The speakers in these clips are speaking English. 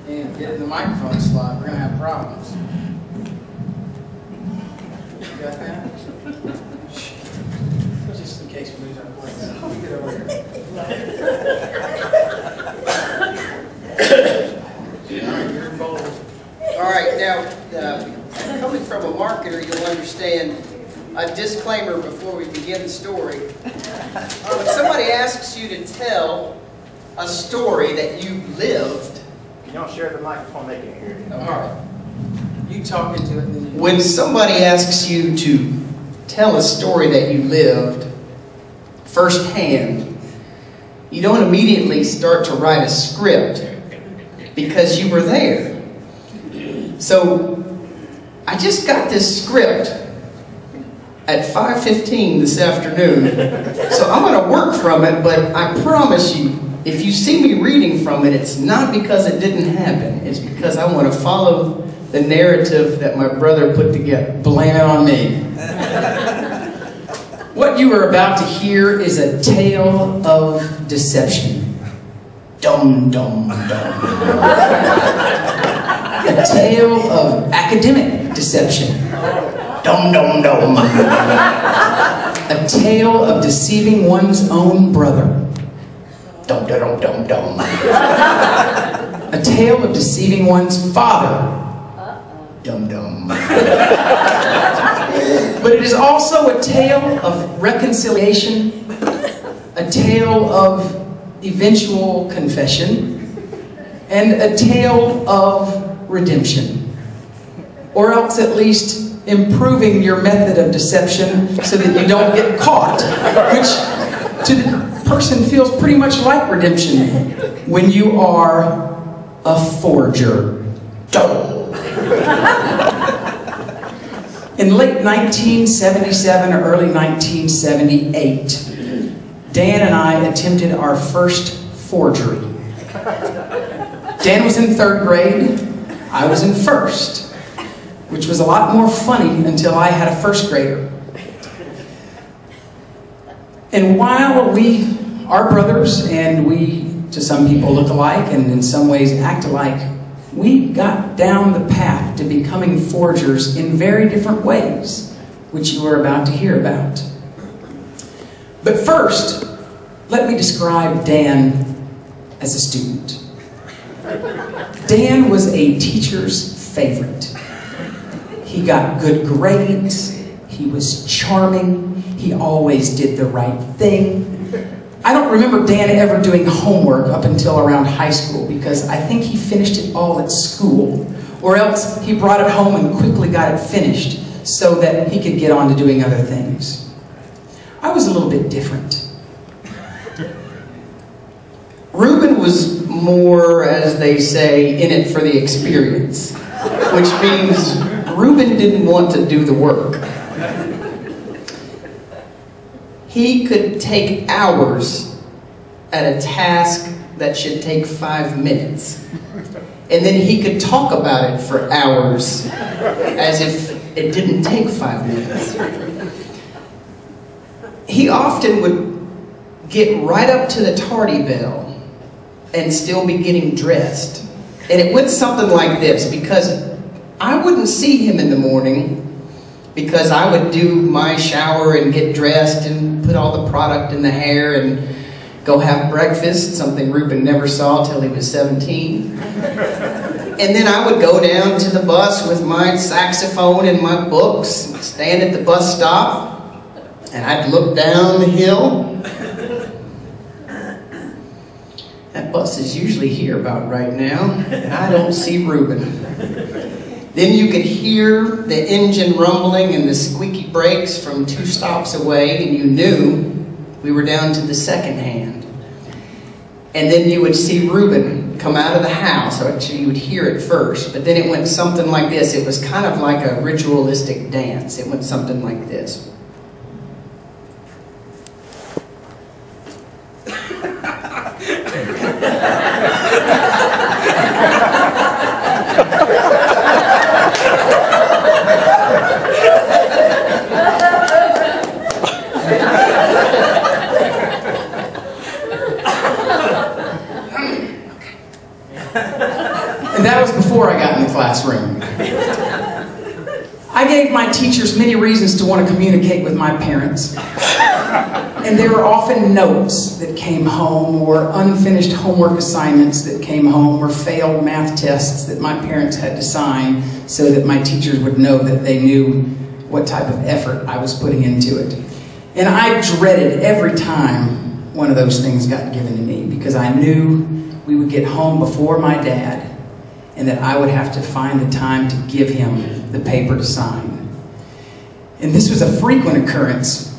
And get in the microphone slot, we're going to have problems. You got that? Just in case we lose our voice. Let me get over here. All right, you're involved. All right, now, coming from a marketer, you'll understand a disclaimer before we begin the story. When somebody asks you to tell a story that you lived, you don't share the microphone, they can't hear you. all right. You talk into it. Then when somebody asks you to tell a story that you lived firsthand, you don't immediately start to write a script because you were there. So I just got this script at 5:15 this afternoon. So I'm going to work from it, but I promise you, if you see me reading from it, it's not because it didn't happen. It's because I want to follow the narrative that my brother put together. blame it on me. What you are about to hear is a tale of deception. Dum, dum, dum. A tale of academic deception. Dum, dum, dum. A tale of deceiving one's own brother. Dum, dum, dum, dum. A tale of deceiving one's father. Dum, dum. But it is also a tale of reconciliation, a tale of eventual confession, and a tale of redemption. Or else at least improving your method of deception so that you don't get caught, which to the person feels pretty much like redemption when you are a forger. In late 1977 or early 1978, Dan and I attempted our first forgery. Dan was in 3rd grade, I was in 1st, which was a lot more funny until I had a 1st grader. And while we are brothers and we, to some people, look alike and in some ways act alike, we got down the path to becoming forgers in very different ways, which you are about to hear about. But first, let me describe Dan as a student. Dan was a teacher's favorite. He got good grades, he was charming, he always did the right thing. I don't remember Dan ever doing homework up until around high school because I think he finished it all at school, or else he brought it home and quickly got it finished so that he could get on to doing other things. I was a little bit different. Reuben was more, as they say, in it for the experience, which means Reuben didn't want to do the work. He could take hours at a task that should take 5 minutes. And then he could talk about it for hours as if it didn't take 5 minutes. He often would get right up to the tardy bell and still be getting dressed. And it went something like this, because I wouldn't see him in the morning because I would do my shower and get dressed and put all the product in the hair and go have breakfast, something Reuben never saw till he was 17. And then I would go down to the bus with my saxophone and my books, stand at the bus stop, and I'd look down the hill. That bus is usually here about right now, and I don't see Reuben. Then you could hear the engine rumbling and the squeaky brakes from 2 stops away, and you knew we were down to the second hand. And then you would see Reuben come out of the house, or actually you would hear it first, but then it went something like this. It was kind of like a ritualistic dance. It went something like this. And that was before I got in the classroom. I gave my teachers many reasons to want to communicate with my parents. And there were often notes that came home, or unfinished homework assignments that came home, or failed math tests that my parents had to sign so that my teachers would know that they knew what type of effort I was putting into it. And I dreaded every time one of those things got given to me, because I knew we would get home before my dad and that I would have to find the time to give him the paper to sign. And this was a frequent occurrence.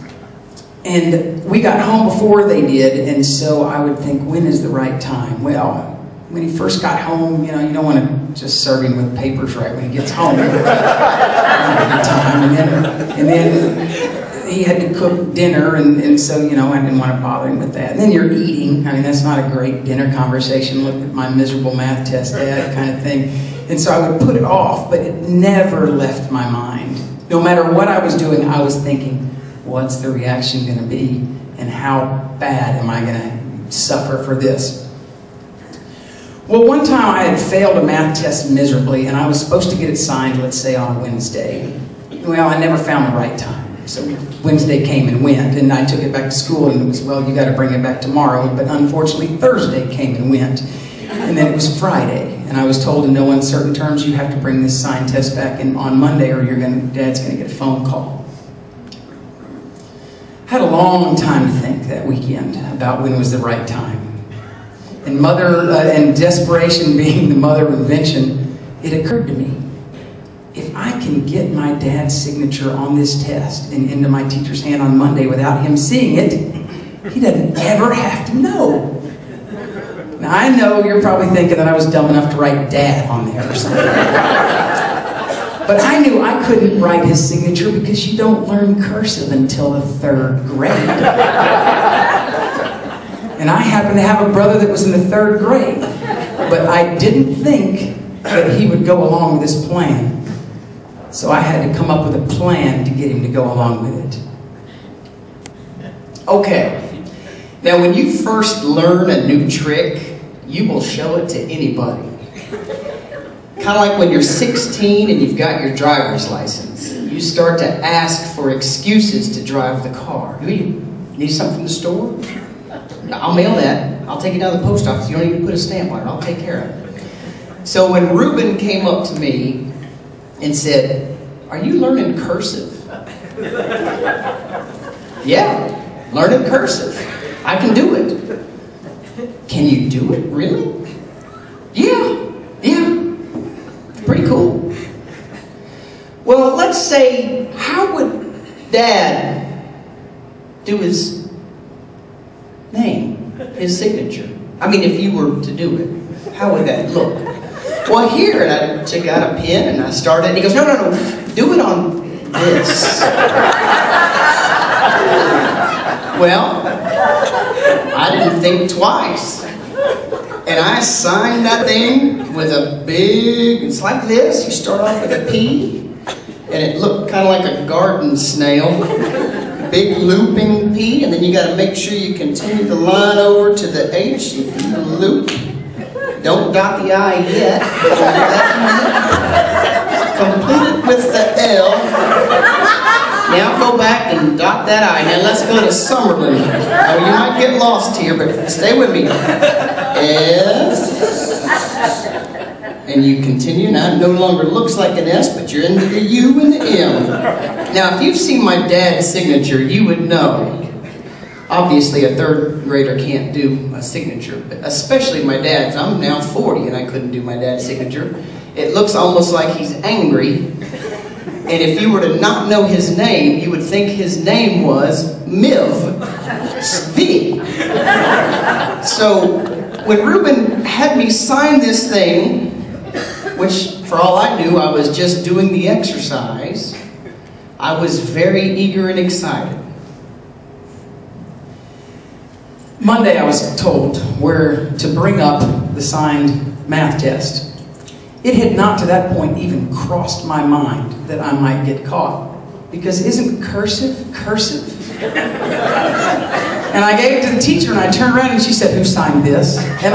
And we got home before they did, and so I would think, when is the right time? Well, when he first got home, you don't want to just serve him with papers right when he gets home. And then he had to cook dinner, and so, I didn't want to bother him with that. And then you're eating. That's not a great dinner conversation. Look at my miserable math test, Dad, kind of thing. And so I would put it off, but it never left my mind. No matter what I was doing, I was thinking, what's the reaction going to be, and how bad am I going to suffer for this? Well, one time I had failed a math test miserably, and I was supposed to get it signed, let's say, on a Wednesday. Well, I never found the right time. So Wednesday came and went, and I took it back to school, and it was, well, you got to bring it back tomorrow. But unfortunately, Thursday came and went, and then it was Friday, and I was told in no uncertain terms, you have to bring this signed test back in on Monday, or Dad's going to get a phone call. I had a long time to think that weekend about when was the right time. And and desperation being the mother of invention, it occurred to me, if I can get my dad's signature on this test and into my teacher's hand on Monday without him seeing it, he doesn't ever have to know. Now, I know you're probably thinking that I was dumb enough to write Dad on there or something. But I knew I couldn't write his signature because you don't learn cursive until the 3rd grade. And I happened to have a brother that was in the 3rd grade. But I didn't think that he would go along with this plan. So I had to come up with a plan to get him to go along with it. Okay. Now, when you first learn a new trick, you will show it to anybody. Kind of like when you're 16 and you've got your driver's license. You start to ask for excuses to drive the car. Do you need something from the store? I'll mail that. I'll take it down to the post office. You don't even put a stamp on it. I'll take care of it. So when Reuben came up to me and said, "Are you learning cursive?" "Yeah, learning cursive. I can do it." "Can you do it, really?" Yeah. Pretty cool. Well, let's say, how would Dad do his name, his signature? If you were to do it, how would that look? Well, here, and I took out a pen and I started, and he goes, no, do it on this. Well, I didn't think twice. And I signed that thing with a big, it's like this. You start off with a P, and it looked kind of like a garden snail. Big looping P, and then you got to make sure you continue the line over to the H. If you loop, don't dot the I yet. Complete it with the L. Now go back and dot that I. Now let's go to Summerlin. Now you might get lost here, but stay with me. S. And you continue. Now it no longer looks like an S, but you're into the U and the M. Now if you've seen my dad's signature, you would know. Obviously a 3rd grader can't do a signature, but especially my dad's. I'm now 40 and I couldn't do my dad's signature. It looks almost like he's angry. And if you were to not know his name, you would think his name was Miv V. So when Reuben had me sign this thing, which for all I knew, I was just doing the exercise, I was very eager and excited. Monday I was told where to bring up the signed math test. It had not to that point even crossed my mind that I might get caught. Because isn't cursive cursive? And I gave it to the teacher and I turned around and she said, "Who signed this?" And